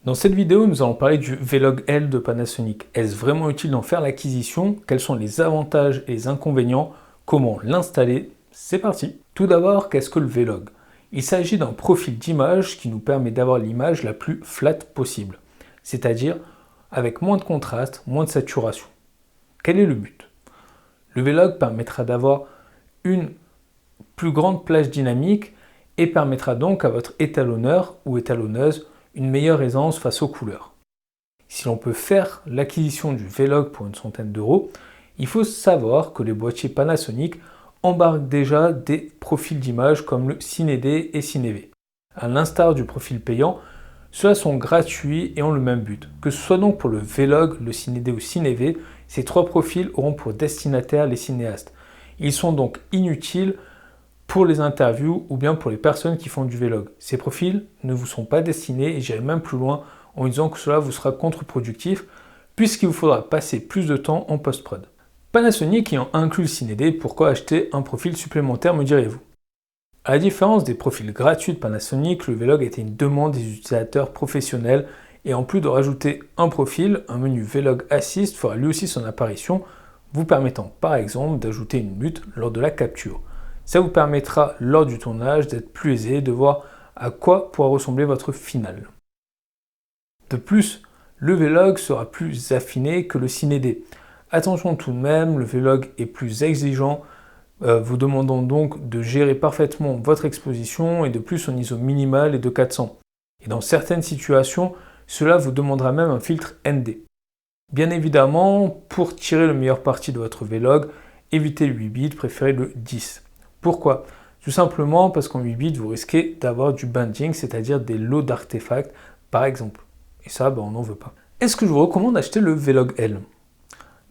Dans cette vidéo, nous allons parler du Vlog L de Panasonic. Est-ce vraiment utile d'en faire l'acquisition? Quels sont les avantages et les inconvénients? Comment l'installer? C'est parti! Tout d'abord, qu'est-ce que le Vlog? Il s'agit d'un profil d'image qui nous permet d'avoir l'image la plus flat possible, c'est-à-dire avec moins de contraste, moins de saturation. Quel est le but? Le Vlog permettra d'avoir une plus grande plage dynamique et permettra donc à votre étalonneur ou étalonneuse une meilleure aisance face aux couleurs. Si l'on peut faire l'acquisition du Vlog pour une centaine d'euros, il faut savoir que les boîtiers Panasonic embarquent déjà des profils d'image comme le CineD et CineV. À l'instar du profil payant, ceux-là sont gratuits et ont le même but. Que ce soit donc pour le Vlog, le CineD ou CineV, ces trois profils auront pour destinataire les cinéastes. Ils sont donc inutiles pour les interviews ou bien pour les personnes qui font du Vlog. Ces profils ne vous sont pas destinés et j'irai même plus loin en disant que cela vous sera contre-productif puisqu'il vous faudra passer plus de temps en post-prod. Panasonic ayant inclus le CineD, pourquoi acheter un profil supplémentaire, me direz-vous? À la différence des profils gratuits de Panasonic, le Vlog était une demande des utilisateurs professionnels et en plus de rajouter un profil, un menu Vlog Assist fera lui aussi son apparition, vous permettant par exemple d'ajouter une mute lors de la capture. Ça vous permettra lors du tournage d'être plus aisé, de voir à quoi pourra ressembler votre finale. De plus, le Vlog sera plus affiné que le CineD. Attention tout de même, le Vlog est plus exigeant, vous demandant donc de gérer parfaitement votre exposition et de plus son ISO minimal est de 400. Et dans certaines situations, cela vous demandera même un filtre ND. Bien évidemment, pour tirer le meilleur parti de votre Vlog, évitez le 8 bits, préférez le 10. Pourquoi? Tout simplement parce qu'en 8 bits, vous risquez d'avoir du banding, c'est-à-dire des lots d'artefacts, par exemple. Et ça, on n'en veut pas. Est-ce que je vous recommande d'acheter le Vlog L?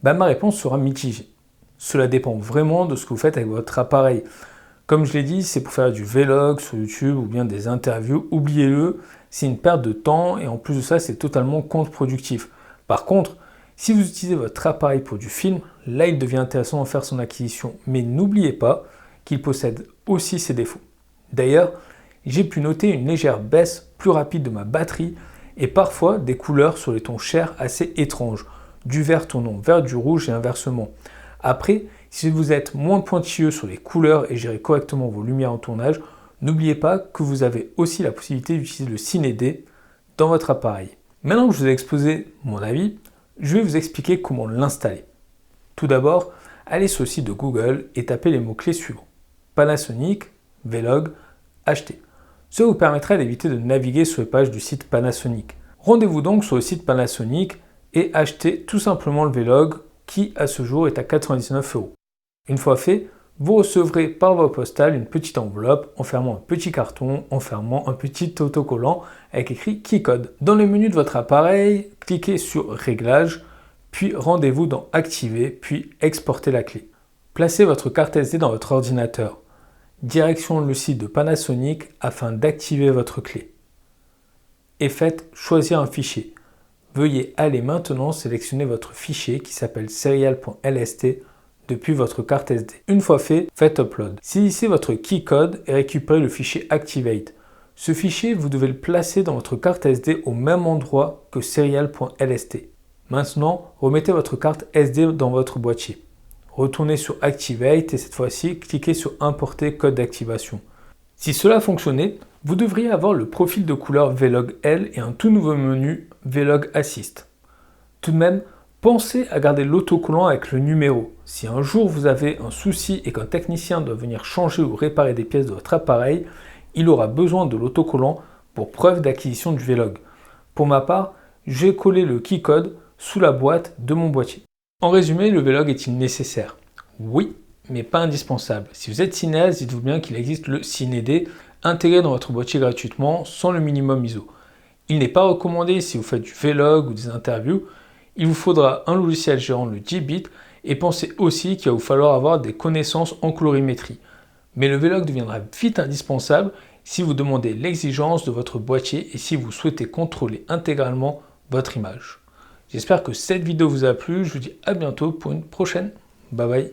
Ma réponse sera mitigée. Cela dépend vraiment de ce que vous faites avec votre appareil. Comme je l'ai dit, c'est pour faire du Vlog sur YouTube ou bien des interviews. Oubliez-le, c'est une perte de temps et en plus de ça, c'est totalement contre-productif. Par contre, si vous utilisez votre appareil pour du film, là, il devient intéressant d'en faire son acquisition. Mais n'oubliez pas qu'il possède aussi ses défauts. D'ailleurs, j'ai pu noter une légère baisse plus rapide de ma batterie et parfois des couleurs sur les tons chers assez étranges, du vert tournant vers du rouge et inversement. Après, si vous êtes moins pointilleux sur les couleurs et gérez correctement vos lumières en tournage, n'oubliez pas que vous avez aussi la possibilité d'utiliser le CineD dans votre appareil. Maintenant que je vous ai exposé mon avis, je vais vous expliquer comment l'installer. Tout d'abord, allez sur le site de Google et tapez les mots-clés suivants. Panasonic, Vlog, acheter. Cela vous permettra d'éviter de naviguer sur les pages du site Panasonic. Rendez-vous donc sur le site Panasonic et achetez tout simplement le Vlog qui à ce jour est à 99 €. Une fois fait, vous recevrez par voie postale une petite enveloppe enfermant un petit carton, enfermant un petit autocollant avec écrit KeyCode. Dans le menu de votre appareil, cliquez sur Réglages, puis rendez-vous dans Activer, puis Exporter la clé. Placez votre carte SD dans votre ordinateur. Direction le site de Panasonic afin d'activer votre clé. Et faites Choisir un fichier. Veuillez aller maintenant sélectionner votre fichier qui s'appelle serial.lst depuis votre carte SD. Une fois fait, faites Upload. Saisissez votre keycode et récupérez le fichier Activate. Ce fichier, vous devez le placer dans votre carte SD au même endroit que serial.lst. Maintenant, remettez votre carte SD dans votre boîtier. Retournez sur Activate et cette fois-ci, cliquez sur Importer code d'activation. Si cela a fonctionné, vous devriez avoir le profil de couleur Vlog L et un tout nouveau menu Vlog Assist. Tout de même, pensez à garder l'autocollant avec le numéro. Si un jour vous avez un souci et qu'un technicien doit venir changer ou réparer des pièces de votre appareil, il aura besoin de l'autocollant pour preuve d'acquisition du Vlog. Pour ma part, j'ai collé le keycode sous la boîte de mon boîtier. En résumé, le Vlog est-il nécessaire? Oui, mais pas indispensable. Si vous êtes cinéaste, dites-vous bien qu'il existe le CineD intégré dans votre boîtier gratuitement sans le minimum ISO. Il n'est pas recommandé si vous faites du Vlog ou des interviews. Il vous faudra un logiciel gérant le 10 bits et pensez aussi qu'il va vous falloir avoir des connaissances en colorimétrie. Mais le Vlog deviendra vite indispensable si vous demandez l'exigence de votre boîtier et si vous souhaitez contrôler intégralement votre image. J'espère que cette vidéo vous a plu, je vous dis à bientôt pour une prochaine. Bye bye.